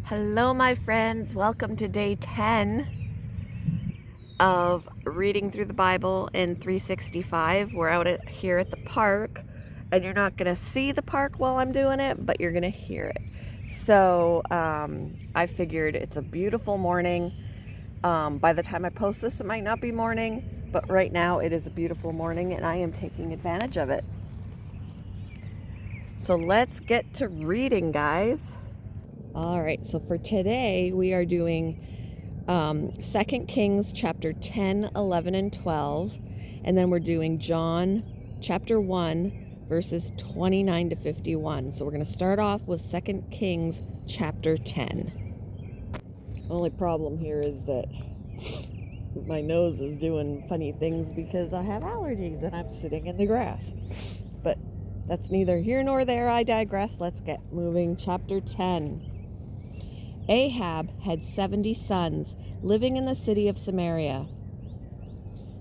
Hello, my friends. Welcome to day 10 of reading through the Bible in 365. We're here at the park, and you're not going to see the park while I'm doing it, but you're going to hear it. So I figured it's a beautiful morning. By the time I post this, it might not be morning, but right now it is a beautiful morning, and I am taking advantage of it. So let's get to reading, guys. All right, so for today, we are doing 2 Kings chapter 10, 11, and 12. And then we're doing John chapter 1, verses 29 to 51. So we're going to start off with 2 Kings chapter 10. The only problem here is that my nose is doing funny things because I have allergies and I'm sitting in the grass. But that's neither here nor there. I digress. Let's get moving. Chapter 10. Ahab had 70 sons living in the city of Samaria.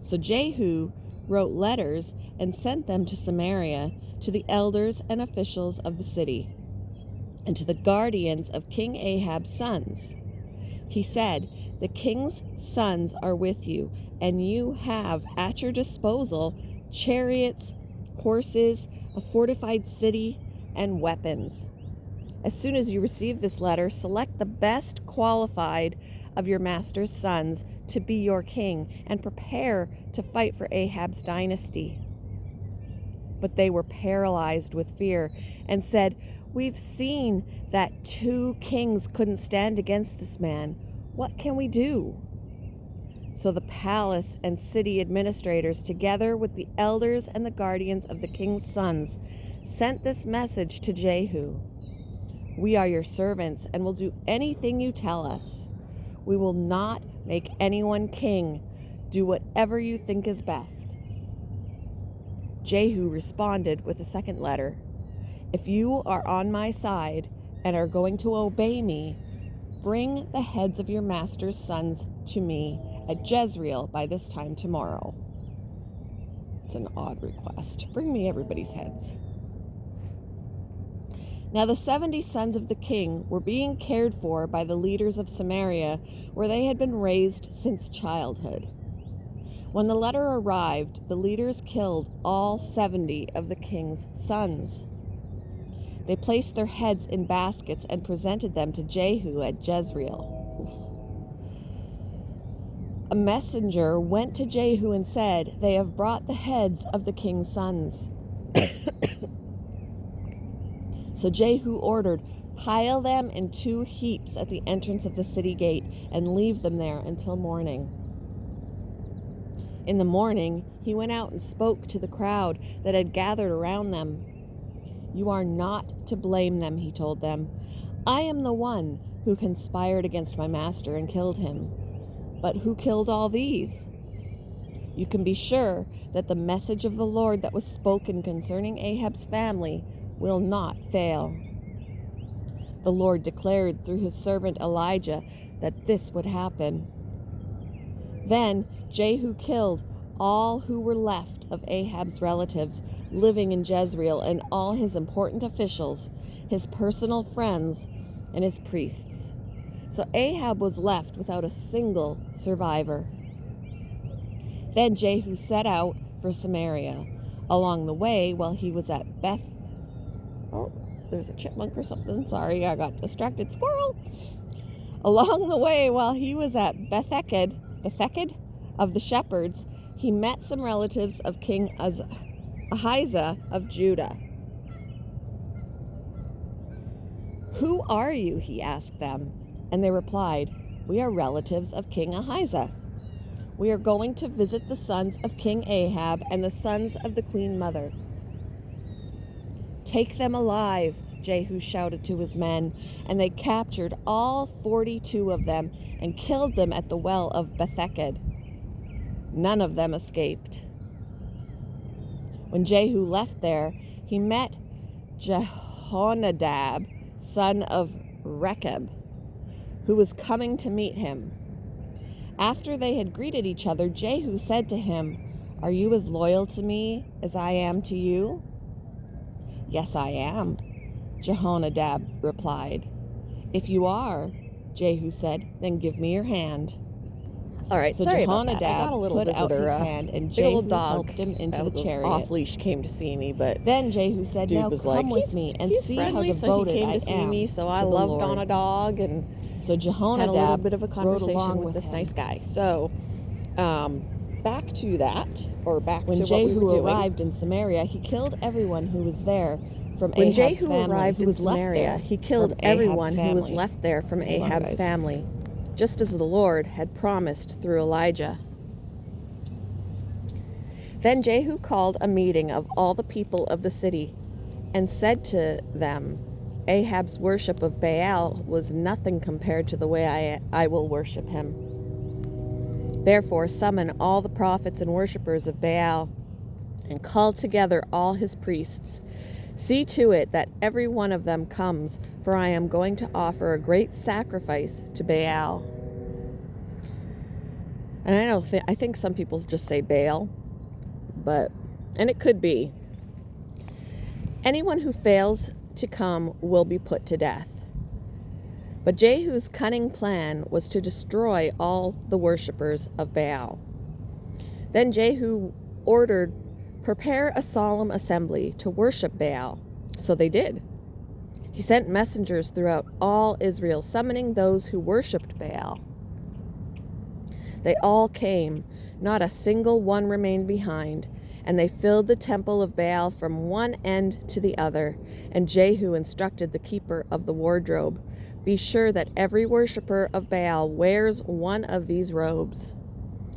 So Jehu wrote letters and sent them to Samaria to the elders and officials of the city and to the guardians of King Ahab's sons. He said, "The king's sons are with you, and you have at your disposal chariots, horses, a fortified city, and weapons. As soon as you receive this letter, select the best qualified of your master's sons to be your king and prepare to fight for Ahab's dynasty." But they were paralyzed with fear and said, "We've seen that 2 kings couldn't stand against this man. What can we do?" So the palace and city administrators, together with the elders and the guardians of the king's sons, sent this message to Jehu. "We are your servants and will do anything you tell us. We will not make anyone king. Do whatever you think is best." Jehu responded with a second letter. "If you are on my side and are going to obey me, bring the heads of your master's sons to me at Jezreel by this time tomorrow." It's an odd request. Bring me everybody's heads. Now the 70 sons of the king were being cared for by the leaders of Samaria, where they had been raised since childhood. When the letter arrived, the leaders killed all 70 of the king's sons. They placed their heads in baskets and presented them to Jehu at Jezreel. A messenger went to Jehu and said, "They have brought the heads of the king's sons." So Jehu ordered, "Pile them in 2 heaps at the entrance of the city gate and leave them there until morning." In the morning, he went out and spoke to the crowd that had gathered around them. "You are not to blame them," he told them. "I am the one who conspired against my master and killed him. But who killed all these? You can be sure that the message of the Lord that was spoken concerning Ahab's family will not fail. The Lord declared through his servant Elijah that this would happen." Then Jehu killed all who were left of Ahab's relatives living in Jezreel and all his important officials, his personal friends, and his priests. So Ahab was left without a single survivor. Then Jehu set out for Samaria. Along the way, while he was at there's a chipmunk or something. Sorry, I got distracted. Squirrel! Along the way, while he was at Betheked of the shepherds, he met some relatives of King Ahijah of Judah. "Who are you?" he asked them. And they replied, "We are relatives of King Ahijah. We are going to visit the sons of King Ahab and the sons of the queen mother." "Take them alive," Jehu shouted to his men, and they captured all 42 of them and killed them at the well of Betheked. None of them escaped. When Jehu left there, he met Jehonadab, son of Rechab, who was coming to meet him. After they had greeted each other, Jehu said to him, "Are you as loyal to me as I am to you?" "Yes, I am," Jehonadab replied. "If you are," Jehu said, "then give me your hand." All right, So sorry about that. I got a Jehonadab little put out visitor, his hand, and big old Jehu dog helped him into that the was chariot. off leash came to see me, but Then Jehu said, dude "Now was come like, with me and he's see friendly, how so devoted he came I to see am me. So I to the loved Lord." on a dog and So Jehonadab had a little bit of a rode conversation along with this him. nice guy. So, back to that, or back When to what we were Jehu doing. arrived in Samaria, he killed everyone who was there from When Ahab's Jehu family, arrived who in was left Samaria, there he killed from everyone Ahab's who was family. left there from Hold on, Ahab's guys. family, just as the Lord had promised through Elijah. Then Jehu called a meeting of all the people of the city and said to them, "Ahab's worship of Baal was nothing compared to the way I will worship him. Therefore summon all the prophets and worshippers of Baal and call together all his priests. See to it that every one of them comes, for I am going to offer a great sacrifice to Baal." And I think some people just say Baal, and it could be. "Anyone who fails to come will be put to death." But Jehu's cunning plan was to destroy all the worshippers of Baal. Then Jehu ordered, "Prepare a solemn assembly to worship Baal." So they did. He sent messengers throughout all Israel, summoning those who worshipped Baal. They all came, not a single one remained behind, and they filled the temple of Baal from one end to the other. And Jehu instructed the keeper of the wardrobe, "Be sure that every worshipper of Baal wears one of these robes."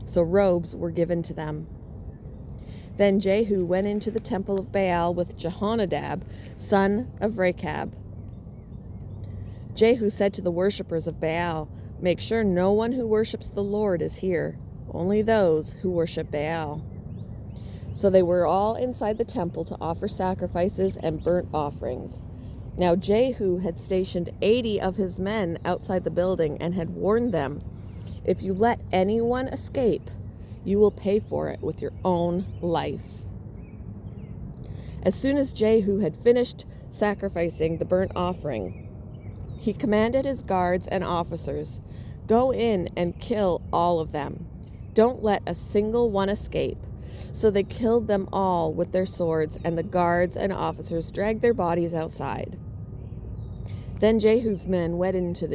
So robes were given to them. Then Jehu went into the temple of Baal with Jehonadab, son of Rechab. Jehu said to the worshippers of Baal, "Make sure no one who worships the Lord is here, only those who worship Baal." So they were all inside the temple to offer sacrifices and burnt offerings. Now Jehu had stationed 80 of his men outside the building and had warned them, "If you let anyone escape, you will pay for it with your own life." As soon as Jehu had finished sacrificing the burnt offering, he commanded his guards and officers, "Go in and kill all of them. Don't let a single one escape." So they killed them all with their swords, and the guards and officers dragged their bodies outside. Then Jehu's men went into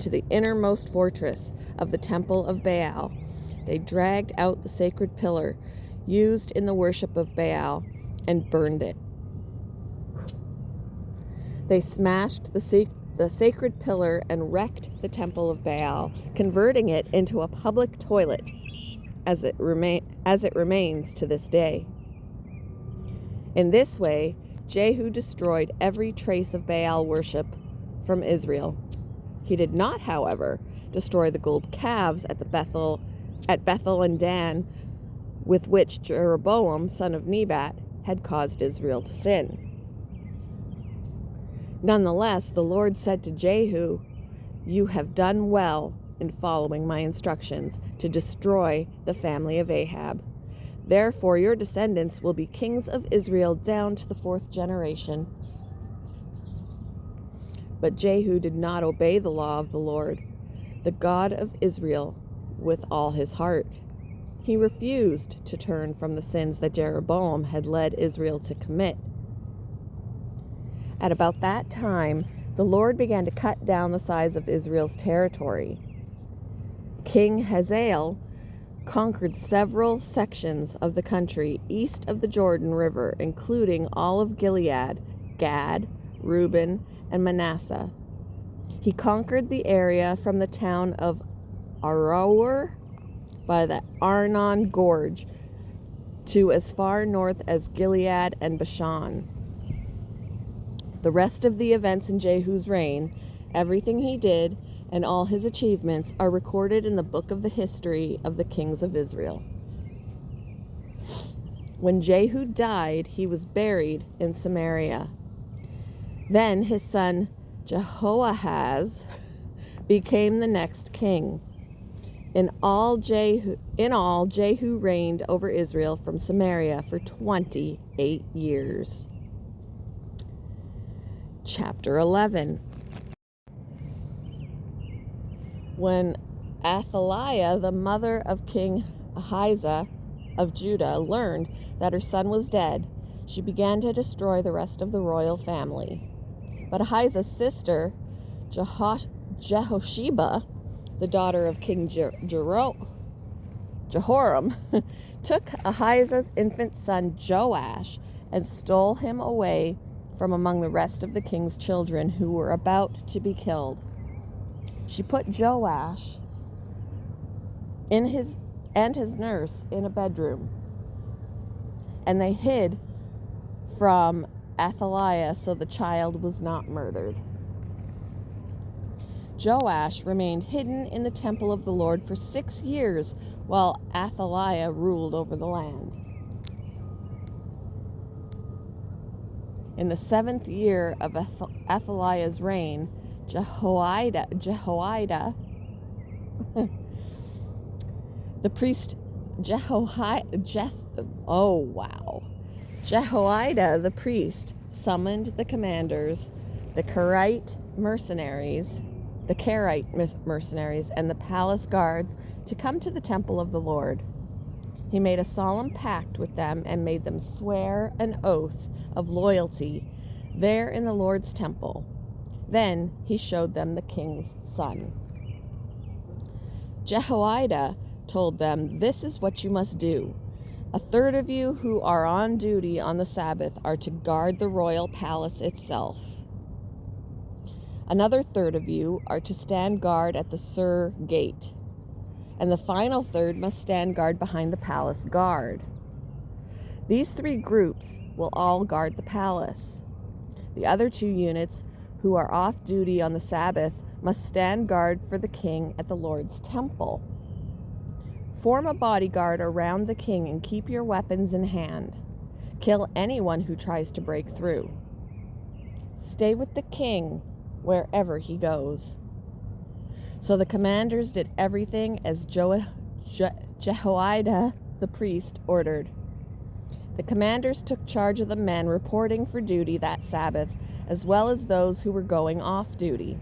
the innermost fortress of the temple of Baal. They dragged out the sacred pillar used in the worship of Baal and burned it. They smashed the sacred pillar and wrecked the temple of Baal, converting it into a public toilet, as it remains to this day. In this way, Jehu destroyed every trace of Baal worship from Israel. He did not, however, destroy the gold calves at Bethel and Dan, with which Jeroboam, son of Nebat, had caused Israel to sin. Nonetheless, the Lord said to Jehu, "You have done well in following my instructions to destroy the family of Ahab. Therefore, your descendants will be kings of Israel down to the 4th generation." But Jehu did not obey the law of the Lord, the God of Israel, with all his heart. He refused to turn from the sins that Jeroboam had led Israel to commit. At about that time, the Lord began to cut down the size of Israel's territory. King Hazael conquered several sections of the country east of the Jordan River, including all of Gilead, Gad, Reuben, and Manasseh. He conquered the area from the town of Aroer by the Arnon Gorge to as far north as Gilead and Bashan. The rest of the events in Jehu's reign, everything he did, and all his achievements are recorded in the book of the history of the kings of Israel. When Jehu died, he was buried in Samaria. Then his son Jehoahaz became the next king. In all, Jehu reigned over Israel from Samaria for 28 years. Chapter 11. When Athaliah, the mother of King Ahijah of Judah, learned that her son was dead, she began to destroy the rest of the royal family. But Ahijah's sister, Jehosheba, the daughter of King Jehoram, took Ahijah's infant son Joash and stole him away from among the rest of the king's children who were about to be killed. She put Joash and his nurse in a bedroom, and they hid from Athaliah so the child was not murdered. Joash remained hidden in the temple of the Lord for 6 years while Athaliah ruled over the land. In the 7th year of Athaliah's reign, Jehoiada, the priest Jehoiada the priest summoned the commanders, the Karaite mercenaries, and the palace guards to come to the temple of the Lord. He made a solemn pact with them and made them swear an oath of loyalty there in the Lord's temple. Then he showed them the king's son. Jehoiada told them, "This is what you must do. A third of you who are on duty on the Sabbath are to guard the royal palace itself. Another third of you are to stand guard at the Sur gate, and the final third must stand guard behind the palace guard. These 3 groups will all guard the palace. The other 2 units who are off duty on the Sabbath must stand guard for the king at the Lord's temple. Form a bodyguard around the king and keep your weapons in hand. Kill anyone who tries to break through. Stay with the king wherever he goes." So the commanders did everything as Jehoiada the priest ordered. The commanders took charge of the men reporting for duty that Sabbath, as well as those who were going off duty.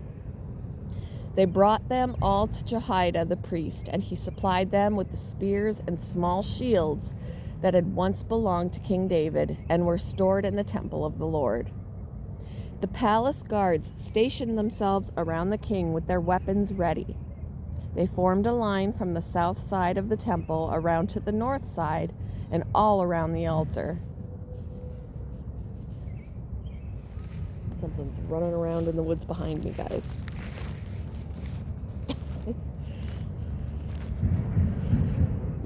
They brought them all to Jehoiada the priest, and he supplied them with the spears and small shields that had once belonged to King David and were stored in the temple of the Lord. The palace guards stationed themselves around the king with their weapons ready. They formed a line from the south side of the temple around to the north side and all around the altar. Something's running around in the woods behind me, guys.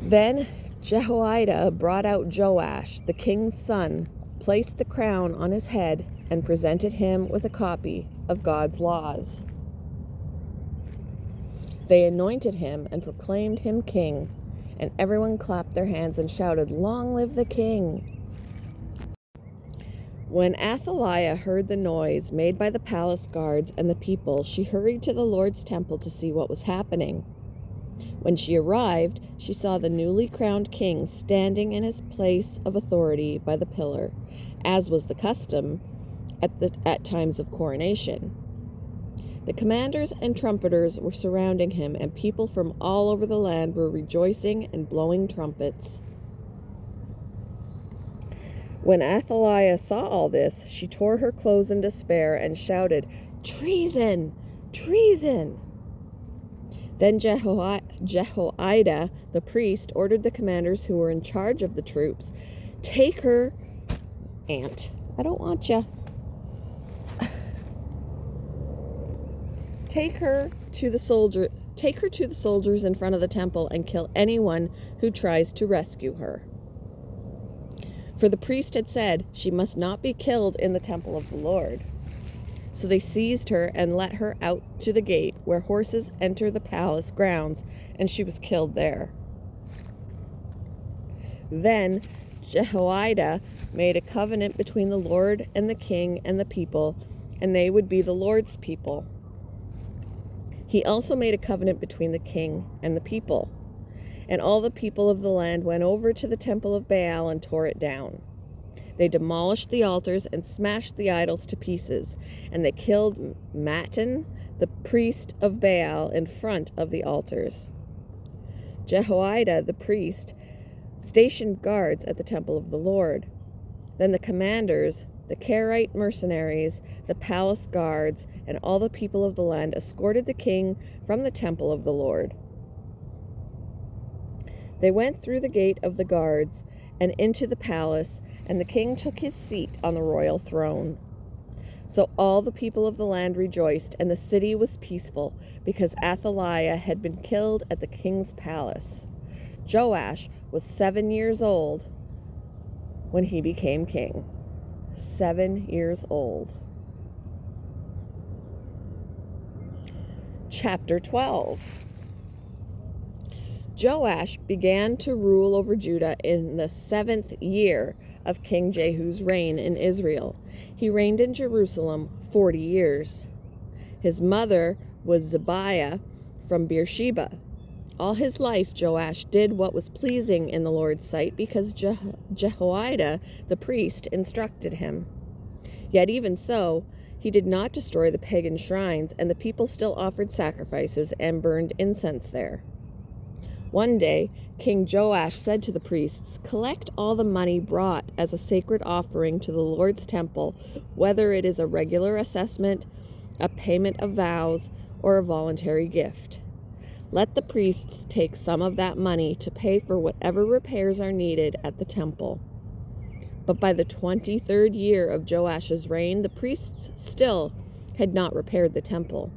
Then Jehoiada brought out Joash, the king's son, placed the crown on his head, and presented him with a copy of God's laws. They anointed him and proclaimed him king, and everyone clapped their hands and shouted, "Long live the king!" When Athaliah heard the noise made by the palace guards and the people, she hurried to the Lord's temple to see what was happening. When she arrived, she saw the newly crowned king standing in his place of authority by the pillar, as was the custom at times of coronation. The commanders and trumpeters were surrounding him, and people from all over the land were rejoicing and blowing trumpets. When Athaliah saw all this, she tore her clothes in despair and shouted, "Treason! Treason!" Then Jehoiada, the priest, ordered the commanders who were in charge of the troops, "Take her, Aunt. I don't want you. Take her to the soldiers in front of the temple and kill anyone who tries to rescue her." For the priest had said, "She must not be killed in the temple of the Lord." So they seized her and let her out to the gate where horses enter the palace grounds, and she was killed there. Then Jehoiada made a covenant between the Lord and the king and the people, and they would be the Lord's people. He also made a covenant between the king and the people. And all the people of the land went over to the temple of Baal and tore it down. They demolished the altars and smashed the idols to pieces, and they killed Mattan, the priest of Baal, in front of the altars. Jehoiada, the priest, stationed guards at the temple of the Lord. Then the commanders, the Karaite mercenaries, the palace guards, and all the people of the land escorted the king from the temple of the Lord. They went through the gate of the guards and into the palace, and the king took his seat on the royal throne. So all the people of the land rejoiced, and the city was peaceful, because Athaliah had been killed at the king's palace. Joash was 7 years old when he became king. 7 years old. Chapter 12. Joash began to rule over Judah in the 7th year of King Jehu's reign in Israel. He reigned in Jerusalem 40 years. His mother was Zibiah from Beersheba. All his life Joash did what was pleasing in the Lord's sight, because Jehoiada the priest instructed him. Yet even so, he did not destroy the pagan shrines, and the people still offered sacrifices and burned incense there. One day, King Joash said to the priests, "Collect all the money brought as a sacred offering to the Lord's temple, whether it is a regular assessment, a payment of vows, or a voluntary gift. Let the priests take some of that money to pay for whatever repairs are needed at the temple." But by the 23rd year of Joash's reign, the priests still had not repaired the temple.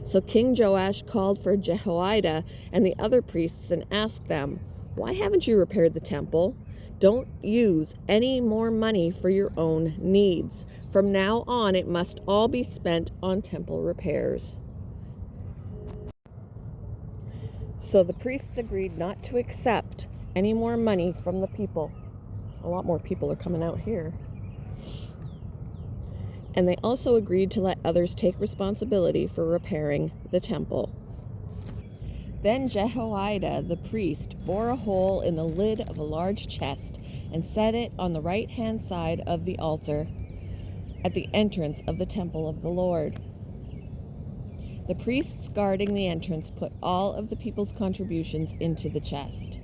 So King Joash called for Jehoiada and the other priests and asked them, "Why haven't you repaired the temple? Don't use any more money for your own needs. From now on, it must all be spent on temple repairs." So the priests agreed not to accept any more money from the people. A lot more people are coming out here. And they also agreed to let others take responsibility for repairing the temple. Then Jehoiada the priest bored a hole in the lid of a large chest and set it on the right-hand side of the altar at the entrance of the temple of the Lord. The priests guarding the entrance put all of the people's contributions into the chest.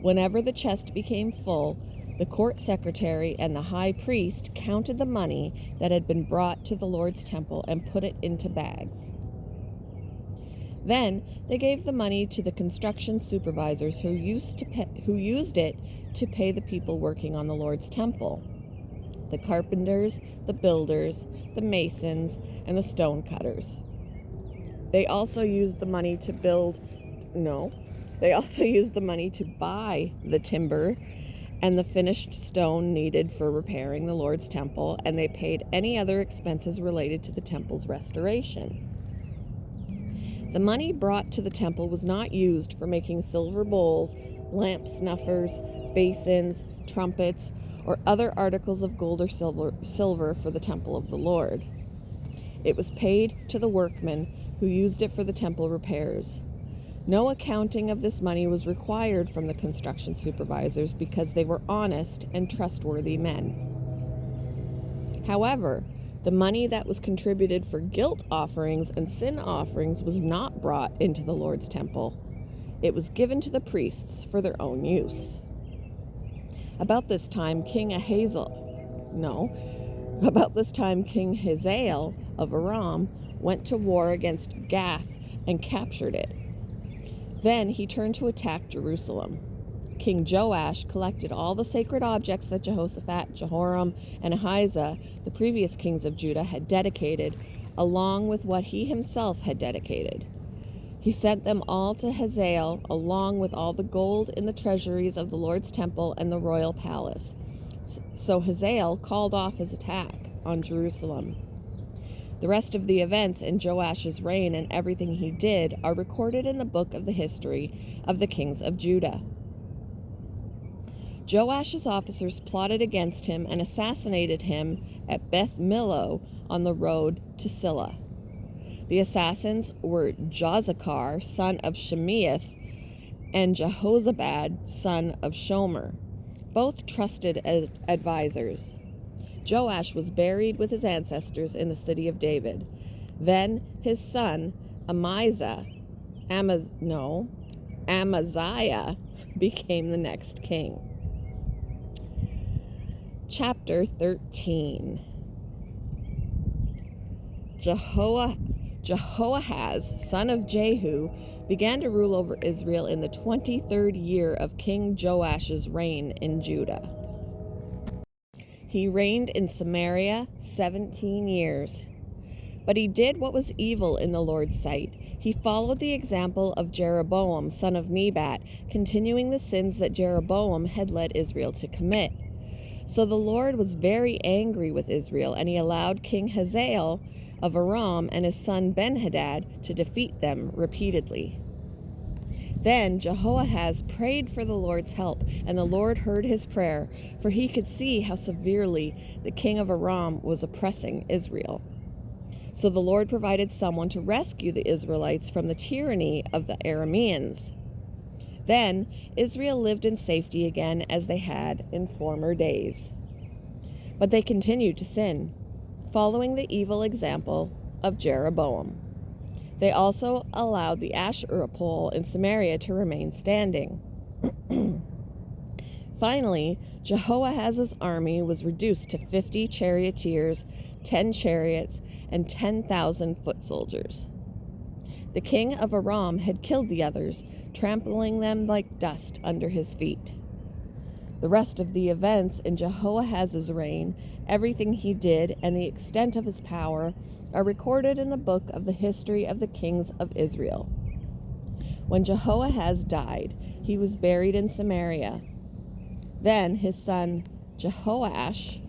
Whenever the chest became full, the court secretary and the high priest counted the money that had been brought to the Lord's temple and put it into bags. Then they gave the money to the construction supervisors who used it to pay the people working on the Lord's temple: the carpenters, the builders, the masons, and the stone cutters. They also used the money to buy the timber and the finished stone needed for repairing the Lord's temple, and they paid any other expenses related to the temple's restoration. The money brought to the temple was not used for making silver bowls, lamp snuffers, basins, trumpets, or other articles of gold or silver for the temple of the Lord. It was paid to the workmen who used it for the temple repairs. No accounting of this money was required from the construction supervisors because they were honest and trustworthy men. However, the money that was contributed for guilt offerings and sin offerings was not brought into the Lord's temple. It was given to the priests for their own use. About this time, King Hazael of Aram went to war against Gath and captured it. Then he turned to attack Jerusalem. King Joash collected all the sacred objects that Jehoshaphat, Jehoram, and Ahijah, the previous kings of Judah, had dedicated, along with what he himself had dedicated. He sent them all to Hazael, along with all the gold in the treasuries of the Lord's temple and the royal palace. So Hazael called off his attack on Jerusalem. The rest of the events in Joash's reign and everything he did are recorded in the book of the history of the kings of Judah. Joash's officers plotted against him and assassinated him at Beth Millo on the road to Silla. The assassins were Jozachar, son of Shemeath, and Jehozabad, son of Shomer, both trusted advisors. Joash was buried with his ancestors in the city of David. Then his son Amaziah became the next king. Chapter 13. Jehoahaz, son of Jehu, began to rule over Israel in the 23rd year of King Joash's reign in Judah. He reigned in Samaria 17 years. But he did what was evil in the Lord's sight. He followed the example of Jeroboam, son of Nebat, continuing the sins that Jeroboam had led Israel to commit. So the Lord was very angry with Israel, and he allowed King Hazael of Aram and his son Ben-Hadad to defeat them repeatedly. Then Jehoahaz prayed for the Lord's help, and the Lord heard his prayer, for he could see how severely the king of Aram was oppressing Israel. So the Lord provided someone to rescue the Israelites from the tyranny of the Arameans. Then Israel lived in safety again as they had in former days. But they continued to sin, following the evil example of Jeroboam. They also allowed the Asherah pole in Samaria to remain standing. Finally, Jehoahaz's army was reduced to 50 charioteers, 10 chariots, and 10,000 foot soldiers. The king of Aram had killed the others, trampling them like dust under his feet. The rest of the events in Jehoahaz's reign, everything he did, and the extent of his power are recorded in the book of the history of the kings of Israel. When Jehoahaz died, he was buried in Samaria. Then his son Jehoash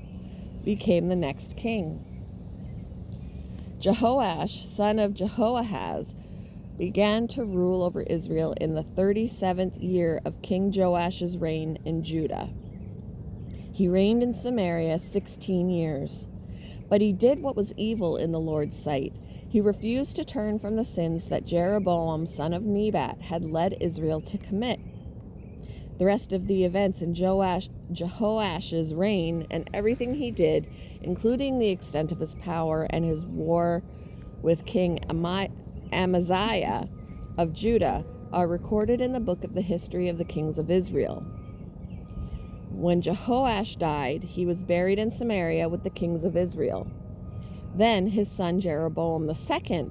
became the next king. Jehoash, son of Jehoahaz, began to rule over Israel in the 37th year of King Joash's reign in Judah. He reigned in Samaria 16 years. But he did what was evil in the Lord's sight. He refused to turn from the sins that Jeroboam, son of Nebat, had led Israel to commit. The rest of the events in Jehoash's reign and everything he did, including the extent of his power and his war with King Amaziah of Judah, are recorded in the book of the history of the kings of Israel. When Jehoash died, he was buried in Samaria with the kings of Israel. Then his son Jeroboam II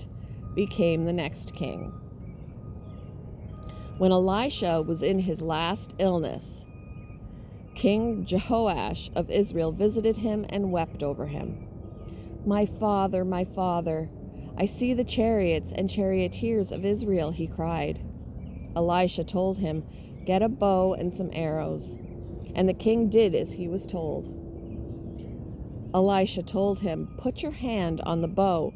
became the next king. When Elisha was in his last illness, King Jehoash of Israel visited him and wept over him. My father, I see the chariots and charioteers of Israel," he cried. Elisha told him, "Get a bow and some arrows." And the king did as he was told. Elisha told him, "Put your hand on the bow."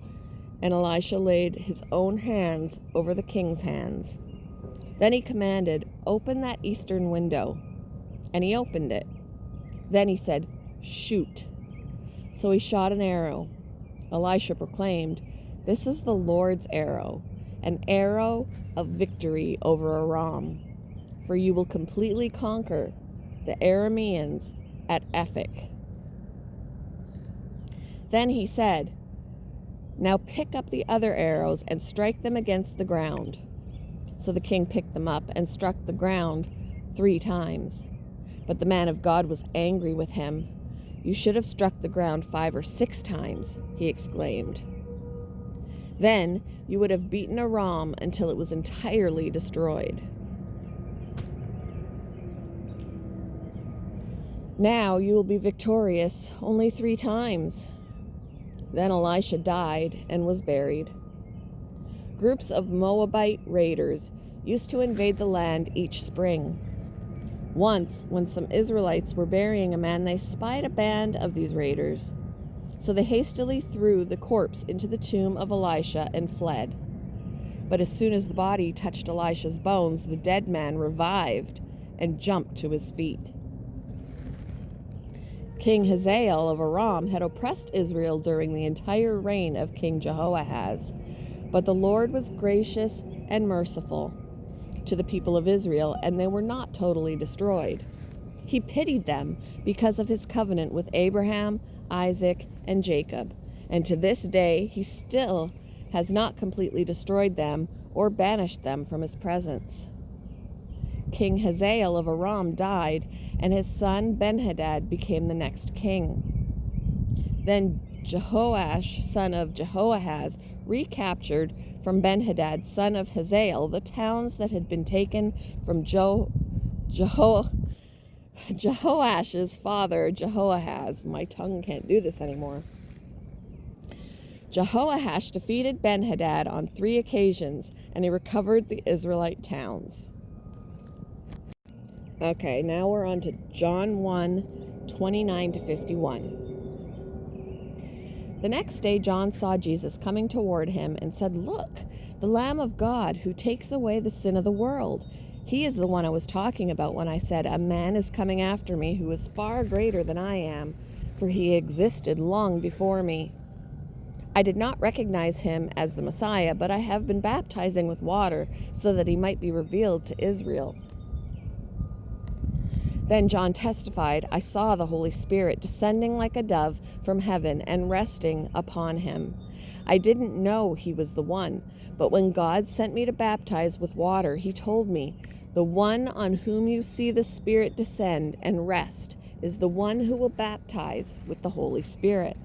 And Elisha laid his own hands over the king's hands. Then he commanded, "Open that eastern window." And he opened it. Then he said, "Shoot." So he shot an arrow. Elisha proclaimed, "This is the Lord's arrow, an arrow of victory over Aram. For you will completely conquer the Arameans at Aphek." Then he said, "Now pick up the other arrows and strike them against the ground." So the king picked them up and struck the ground 3 times. But the man of God was angry with him. "You should have struck the ground 5 or 6 times, he exclaimed. "Then you would have beaten Aram until it was entirely destroyed." "Now you will be victorious only 3 times. Then Elisha died and was buried. Groups of Moabite raiders used to invade the land each spring. Once, when some Israelites were burying a man, they spied a band of these raiders. So they hastily threw the corpse into the tomb of Elisha and fled. But as soon as the body touched Elisha's bones, the dead man revived and jumped to his feet. King Hazael of Aram had oppressed Israel during the entire reign of King Jehoahaz. But the Lord was gracious and merciful to the people of Israel, and they were not totally destroyed. He pitied them because of his covenant with Abraham, Isaac, and Jacob. And to this day, he still has not completely destroyed them or banished them from his presence. King Hazael of Aram died, and his son Ben-Hadad became the next king. Then Jehoash, son of Jehoahaz, recaptured from Ben-Hadad, son of Hazael, the towns that had been taken from Jehoash's father, Jehoahaz. My tongue can't do this anymore. Jehoash defeated Ben-Hadad on 3 occasions, and he recovered the Israelite towns. Okay, now we're on to John 1:29-51. The next day John saw Jesus coming toward him and said, "Look, the Lamb of God who takes away the sin of the world. He is the one I was talking about when I said, 'A man is coming after me who is far greater than I am, for he existed long before me.' I did not recognize him as the Messiah, but I have been baptizing with water so that he might be revealed to Israel." Then John testified, "I saw the Holy Spirit descending like a dove from heaven and resting upon him. I didn't know he was the one, but when God sent me to baptize with water, he told me, 'The one on whom you see the Spirit descend and rest is the one who will baptize with the Holy Spirit.'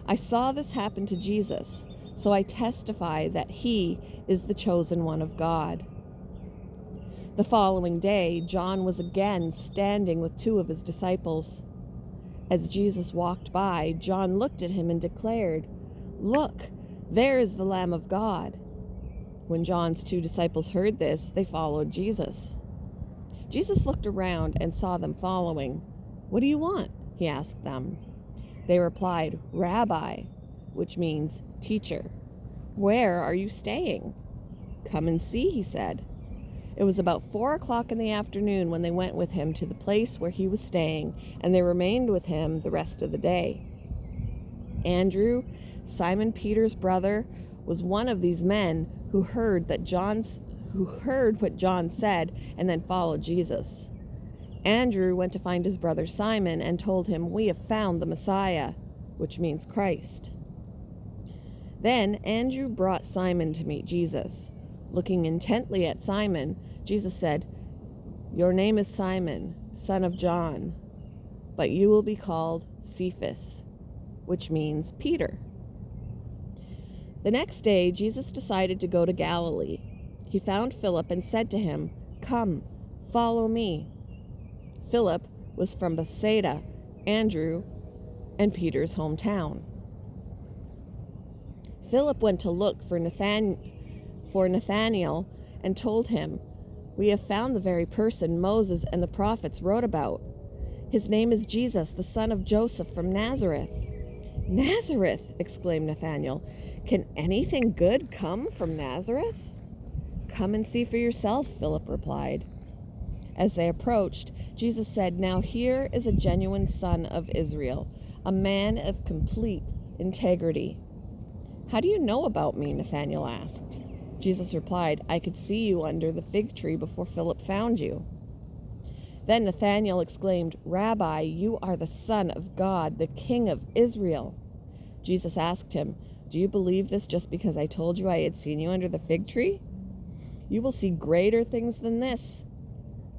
I saw this happen to Jesus, so I testify that he is the chosen one of God." The following day, John was again standing with 2 of his disciples. As Jesus walked by, John looked at him and declared, "Look, there is the Lamb of God." When John's 2 disciples heard this, they followed Jesus. Jesus looked around and saw them following. "What do you want?" he asked them. They replied, "Rabbi," which means teacher. "Where are you staying?" "Come and see," he said. It was about 4 o'clock in the afternoon when they went with him to the place where he was staying, and they remained with him the rest of the day. Andrew, Simon Peter's brother, was one of these men who heard what John said and then followed Jesus. Andrew went to find his brother Simon and told him, "We have found the Messiah," which means Christ. Then Andrew brought Simon to meet Jesus. Looking intently at Simon, Jesus said, "Your name is Simon, son of John, but you will be called Cephas," which means Peter. The next day, Jesus decided to go to Galilee. He found Philip and said to him, "Come, follow me." Philip was from Bethsaida, Andrew and Peter's hometown. Philip went to look for Nathanael and told him, "We have found the very person Moses and the prophets wrote about. His name is Jesus, the son of Joseph from Nazareth." "Nazareth!" exclaimed Nathanael. "Can anything good come from Nazareth?" "Come and see for yourself," Philip replied. As they approached, Jesus said, "Now here is a genuine son of Israel, a man of complete integrity." "How do you know about me?" Nathanael asked. Jesus replied, "I could see you under the fig tree before Philip found you." Then Nathanael exclaimed, "Rabbi, you are the Son of God, the King of Israel." Jesus asked him, "Do you believe this just because I told you I had seen you under the fig tree? You will see greater things than this."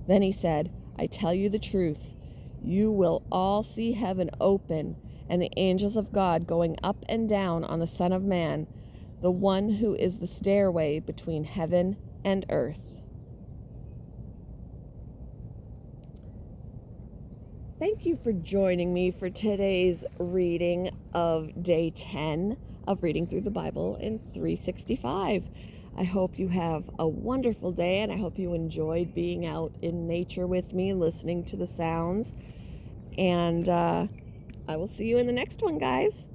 Then he said, "I tell you the truth. You will all see heaven open and the angels of God going up and down on the Son of Man, the one who is the stairway between heaven and earth." Thank you for joining me for today's reading of day 10 of Reading Through the Bible in 365. I hope you have a wonderful day, and I hope you enjoyed being out in nature with me, listening to the sounds. And I will see you in the next one, guys.